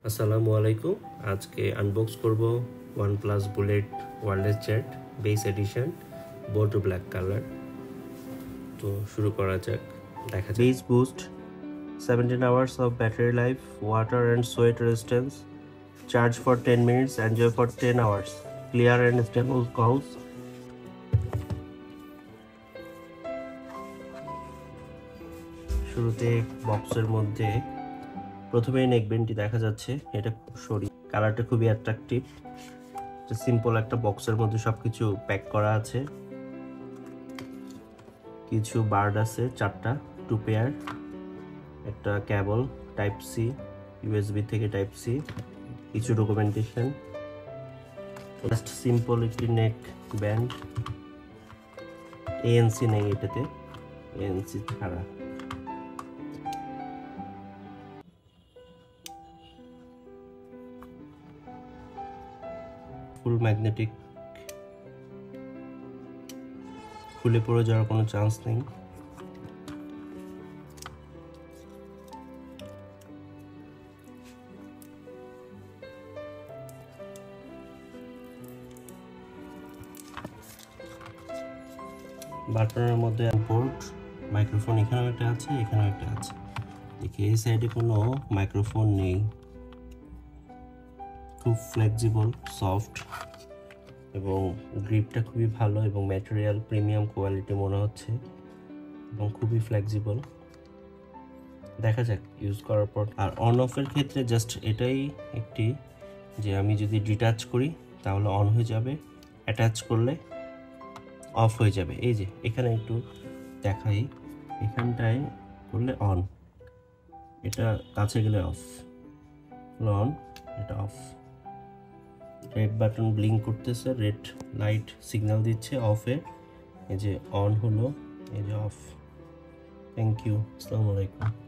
আসসালামু আলাইকুম। আজকে আনবক্স করব OnePlus Bullet wireless Z bass edition bold black colour. তো শুরু করা যাক। দেখা যাক। Bass boost, 17 hours of battery life, water and sweat resistance, charge for 10 minutes, enjoy for 10 hours, clear and stable calls. শুরুতে বক্সের মধ্যে প্রথমেই নেকবেন্ডটি দেখা যাচ্ছে। এটা সরি, কালারটা খুবই অ্যাট্রাকটিভ। সিম্পল একটা বক্সের মধ্যে সবকিছু প্যাক করা আছে। কিছু বার্ড আছে, 4টা, 2 পেয়ার, একটা কেবল টাইপ সি, ইউএসবি থেকে টাইপ সি, কিছু ডকুমেন্টেশন, জাস্ট সিম্পল একটি নেক ব্যান্ড। এএনসি নেই এটাতে, এএনসি ছাড়া। ফুল ম্যাগনেটিক, খুলে পড়ে যাওয়ার কোনো চান্স নেই। বাটনের মধ্যে পোর্ট, মাইক্রোফোন এখানেও একটা আছে, এখানেও একটা আছে। দেখি এই সাইডে কোনো মাইক্রোফোন নেই। খুব ফ্লেক্সিবল, সফট এবং গ্রিপটা খুবই ভালো এবং ম্যাটেরিয়াল প্রিমিয়াম কোয়ালিটি মনে হচ্ছে এবং খুবই ফ্লেক্সিবল। দেখা যাক ইউজ করার পর। আর অন অফের ক্ষেত্রে জাস্ট এটাই একটি, যে আমি যদি ডিটাচ করি তাহলে অন হয়ে যাবে, অ্যাটাচ করলে অফ হয়ে যাবে। এই যে এখানে একটু দেখাই, এখানটায় করলে অন, এটা কাছে গেলে অফ, অন, এটা অফ। রেড বাটন ব্লিঙ্ক করতেছে, রেড লাইট সিগন্যাল দিচ্ছে অফে। এই যে অন হলো, এই যে অফ। থ্যাংক ইউ, আসসালামু আলাইকুম।